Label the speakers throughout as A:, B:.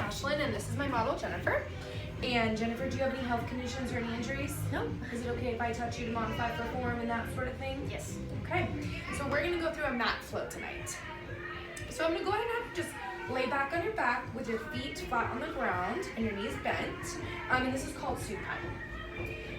A: Ashlyn, and this is my model, Jennifer. And Jennifer, do you have any health conditions or any injuries?
B: No.
A: Is it okay if I touch you to modify for form and that sort of thing?
B: Yes.
A: Okay, so we're gonna go through a mat flow tonight. So I'm gonna go ahead and have you just lay back on your back with your feet flat on the ground and your knees bent. And this is called supine.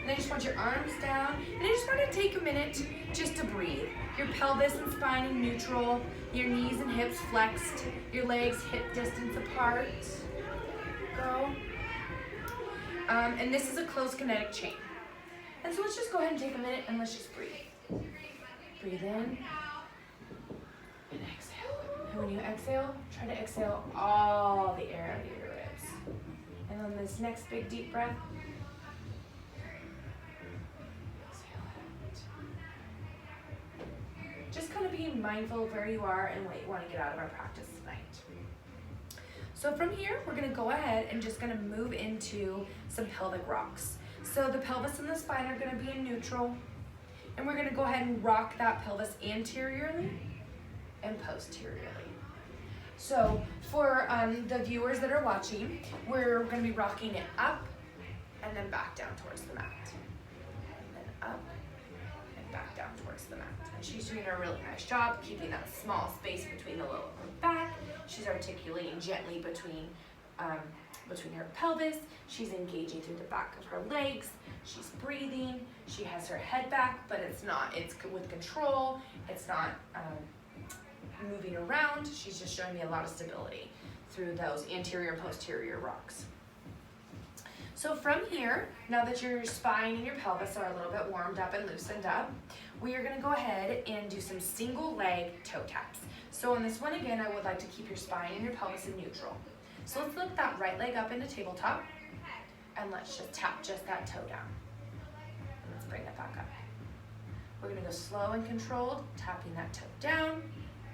A: And I just want your arms down, and I just want to take a minute just to breathe. Your pelvis and spine in neutral, your knees and hips flexed, your legs hip distance apart. Go. And this is a closed kinetic chain. And so let's just go ahead and take a minute and let's just breathe. Breathe in and exhale. And when you exhale, try to exhale all the air out of your ribs. And on this next big deep breath, just kind of being mindful of where you are and what you want to get out of our practice tonight. So from here, we're going to go ahead and just going to move into some pelvic rocks. So the pelvis and the spine are going to be in neutral, and we're going to go ahead and rock that pelvis anteriorly and posteriorly. So for the viewers that are watching, we're going to be rocking it up and then back down towards the mat. And then up and back down towards the mat. And she's doing a really nice job keeping that small space between the lower and back. She's articulating gently between her pelvis. She's engaging through the back of her legs. She's breathing. She has her head back, but it's with control. It's not moving around. She's just showing me a lot of stability through those anterior and posterior rocks. So from here, now that your spine and your pelvis are a little bit warmed up and loosened up, we are going to go ahead and do some single leg toe taps. So on this one, again, I would like to keep your spine and your pelvis in neutral. So let's lift that right leg up into tabletop, and let's just tap just that toe down. And let's bring it back up. We're going to go slow and controlled, tapping that toe down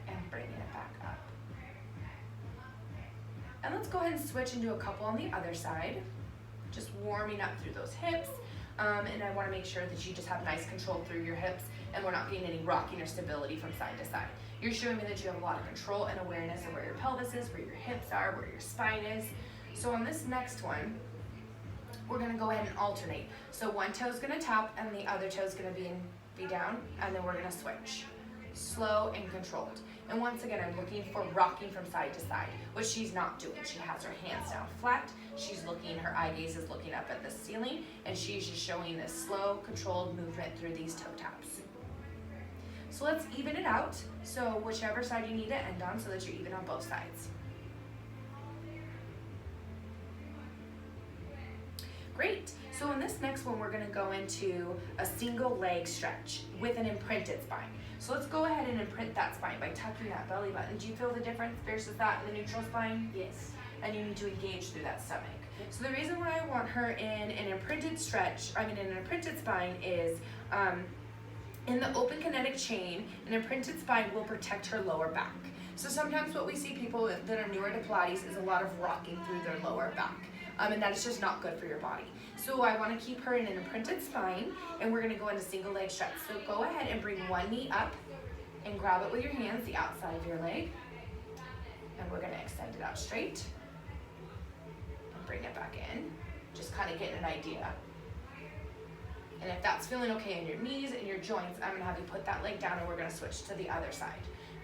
A: and bringing it back up. And let's go ahead and switch and do a couple on the other side. Just warming up through those hips, and I want to make sure that you just have nice control through your hips and we're not getting any rocking or stability from side to side. You're showing me that you have a lot of control and awareness of where your pelvis is, where your hips are, where your spine is. So on this next one, we're going to go ahead and alternate. So one toe is going to tap and the other toe is going to be down, and then we're going to switch. Slow and controlled. And once again, I'm looking for rocking from side to side, which she's not doing. She has her hands down flat. She's looking, her eye gaze is looking up at the ceiling, and she's just showing this slow, controlled movement through these toe taps. So let's even it out. So whichever side you need to end on so that you're even on both sides. Great. So in this next one, we're going to go into a single leg stretch with an imprinted spine. So let's go ahead and imprint that spine by tucking that belly button. Do you feel the difference versus that in the neutral spine?
B: Yes.
A: And you need to engage through that stomach. So the reason why I want her in an imprinted in an imprinted spine is in the open kinetic chain, an imprinted spine will protect her lower back. So sometimes what we see people that are newer to Pilates is a lot of rocking through their lower back. And that is just not good for your body. So I want to keep her in an imprinted spine, and we're going to go into single leg stretch. So go ahead and bring one knee up and grab it with your hands, the outside of your leg. And we're going to extend it out straight and bring it back in. Just kind of getting an idea. And if that's feeling okay in your knees and your joints, I'm going to have you put that leg down, and we're going to switch to the other side.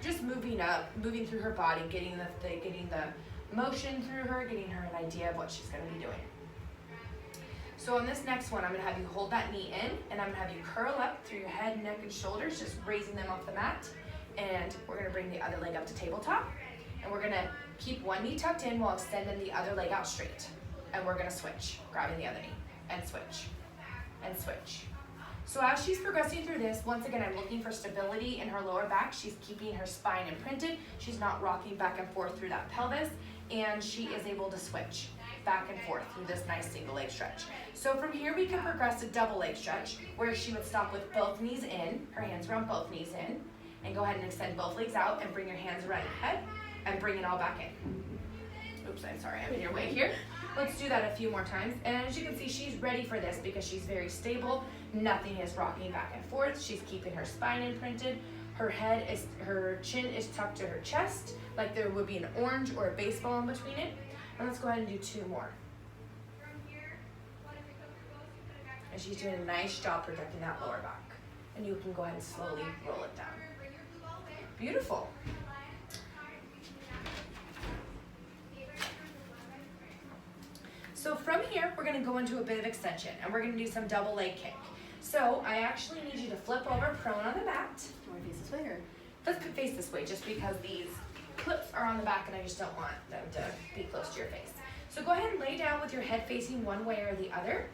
A: Just moving up, moving through her body, getting the motion through her, getting her an idea of what she's going to be doing. So on this next one, I'm going to have you hold that knee in, and I'm going to have you curl up through your head, neck, and shoulders, just raising them off the mat. And we're going to bring the other leg up to tabletop, and we're going to keep one knee tucked in while extending the other leg out straight. And we're going to switch, grabbing the other knee, and switch, and switch. So as she's progressing through this, once again, I'm looking for stability in her lower back. She's keeping her spine imprinted. She's not rocking back and forth through that pelvis, and she is able to switch back and forth through this nice single leg stretch. So from here, we can progress to double leg stretch, where she would stop with both knees in, her hands around both knees in, and go ahead and extend both legs out and bring your hands around your head and bring it all back in. Oops, I'm sorry, I'm in your way here. Let's do that a few more times. And as you can see, she's ready for this because she's very stable. Nothing is rocking back and forth. She's keeping her spine imprinted. Her chin is tucked to her chest, like there would be an orange or a baseball in between it. And let's go ahead and do 2 more. And she's doing a nice job protecting that lower back. And you can go ahead and slowly roll it down. Beautiful. So from here, we're gonna go into a bit of extension and we're gonna do some double leg kick. So I actually need you to flip over prone on the mat.
B: Do you want to face this way or?
A: Let's face this way just because these clips are on the back and I just don't want them to be close to your face. So go ahead and lay down with your head facing one way or the other.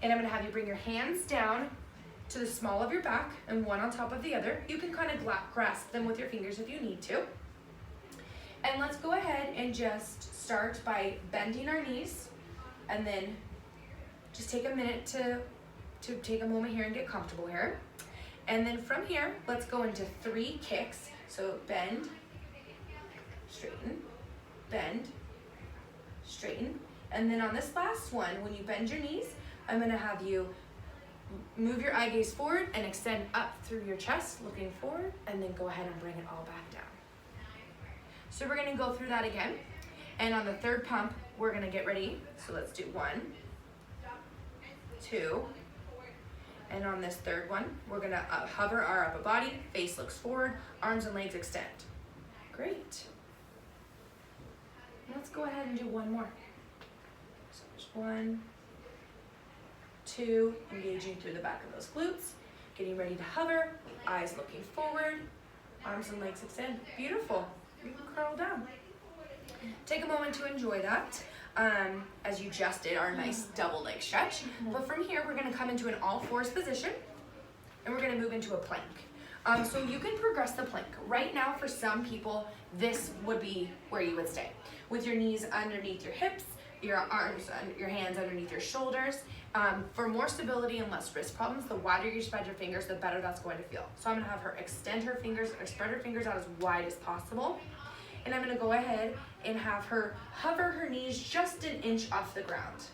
A: And I'm gonna have you bring your hands down to the small of your back and one on top of the other. You can kind of grasp them with your fingers if you need to. And let's go ahead and just start by bending our knees and then just take a minute to take a moment here and get comfortable here. And then from here, let's go into 3 kicks. So bend, straighten, bend, straighten. And then on this last one, when you bend your knees, I'm gonna have you move your eye gaze forward and extend up through your chest, looking forward, and then go ahead and bring it all back down. So we're gonna go through that again. And on the 3rd pump, we're gonna get ready. So let's do 1, 2, and on this 3rd one, we're gonna hover our upper body, face looks forward, arms and legs extend. Great. Let's go ahead and do 1 more. So there's 1, 2, engaging through the back of those glutes, getting ready to hover, eyes looking forward, arms and legs extend. Beautiful. You can curl down. Take a moment to enjoy that. As you just did our nice double leg stretch. But from here, we're gonna come into an all fours position and we're gonna move into a plank. So you can progress the plank. Right now, for some people, this would be where you would stay. With your knees underneath your hips, your arms, your hands underneath your shoulders. For more stability and less wrist problems, the wider you spread your fingers, the better that's going to feel. So I'm gonna have her extend her fingers, or spread her fingers out as wide as possible. And I'm gonna go ahead and have her hover her knees just an inch off the ground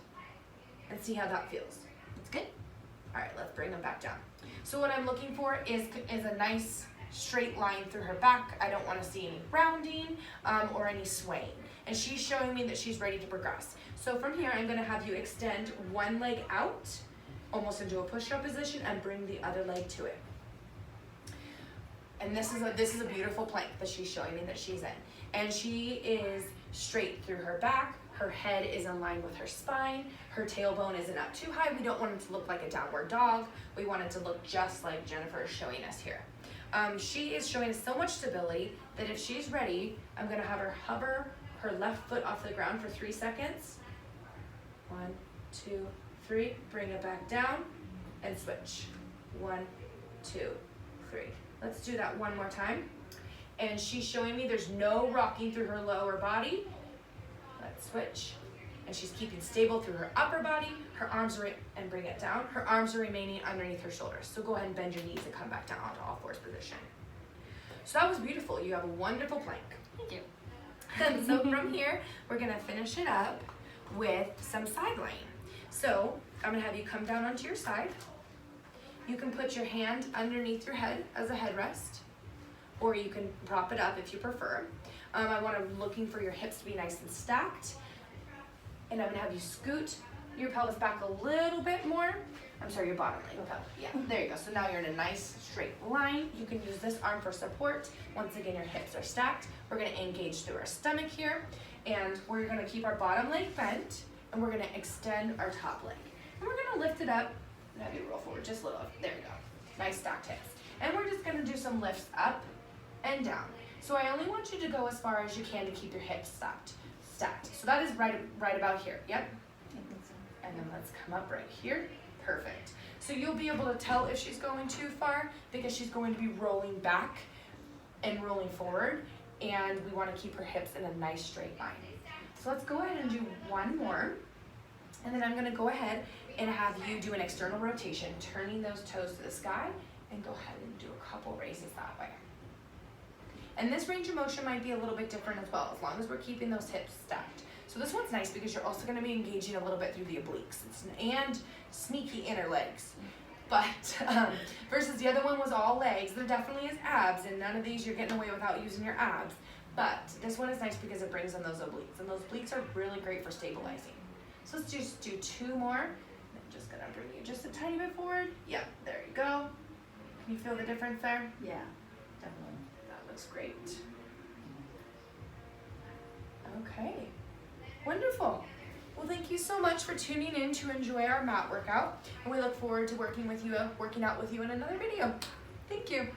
A: and see how that feels. That's good. All right, let's bring them back down. So what I'm looking for is a nice straight line through her back. I don't wanna see any rounding or any swaying. And she's showing me that she's ready to progress. So from here, I'm gonna have you extend one leg out, almost into a push-up position, and bring the other leg to it. And this is a beautiful plank that she's showing me that she's in. And she is straight through her back, her head is in line with her spine, her tailbone isn't up too high. We don't want it to look like a downward dog. We want it to look just like Jennifer is showing us here. She is showing us so much stability that if she's ready, I'm gonna have her hover her left foot off the ground for 3 seconds. 1, 2, 3, bring it back down and switch. 1, 2, 3. Let's do that 1 more time. And she's showing me there's no rocking through her lower body. Let's switch. And she's keeping stable through her upper body. Her arms are, and bring it down. Her arms are remaining underneath her shoulders. So go ahead and bend your knees and come back down onto all fours position. So that was beautiful. You have a wonderful plank.
B: Thank you.
A: And so from here, we're gonna finish it up with some side lying. So I'm gonna have you come down onto your side. You can put your hand underneath your head as a headrest, or you can prop it up if you prefer. Looking for your hips to be nice and stacked. And I'm gonna have you scoot your pelvis back a little bit more. I'm sorry, your bottom leg. Yeah, there you go. So now you're in a nice straight line. You can use this arm for support. Once again, your hips are stacked. We're gonna engage through our stomach here. And we're gonna keep our bottom leg bent. And we're gonna extend our top leg. And we're gonna lift it up and have you roll forward just a little. There you go. Nice stacked hips. And we're just gonna do some lifts up and down. So I only want you to go as far as you can to keep your hips stacked. So that is right about here. Yep. And then let's come up right here. Perfect. So you'll be able to tell if she's going too far because she's going to be rolling back and rolling forward, and we want to keep her hips in a nice straight line. So let's go ahead and do 1 more, and then I'm going to go ahead and have you do an external rotation, turning those toes to the sky, and go ahead and do a couple raises that way. And this range of motion might be a little bit different as well, as long as we're keeping those hips stacked. So this one's nice because you're also going to be engaging a little bit through the obliques and sneaky inner legs. But versus the other one was all legs, there definitely is abs, and none of these you're getting away without using your abs. But this one is nice because it brings in those obliques, and those obliques are really great for stabilizing. So let's just do 2 more. I'm just gonna bring you just a tiny bit forward. Yeah, there you go. Can you feel the difference there?
B: Yeah, definitely.
A: That looks great. Okay, wonderful. Well, thank you so much for tuning in to enjoy our mat workout, and we look forward to working out with you in another video. Thank you.